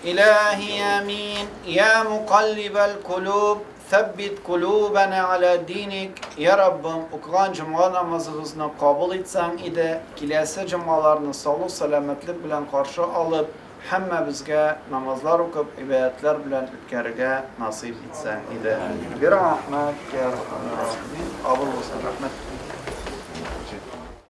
İlahi amin. Ya mukallibel kulub, Sebbit kulubena ala dinik. Ya Rabbim, okuyan cuma namazımızı kabul etsen ide, kilise cumalarını sağlık selametlik bilen karşı alıp, hemme bizge namazlar okup, ibadetler bilen ütkərige nasip etsen ide. Bir rahmet, ya Rahman, abul olsun rahmet.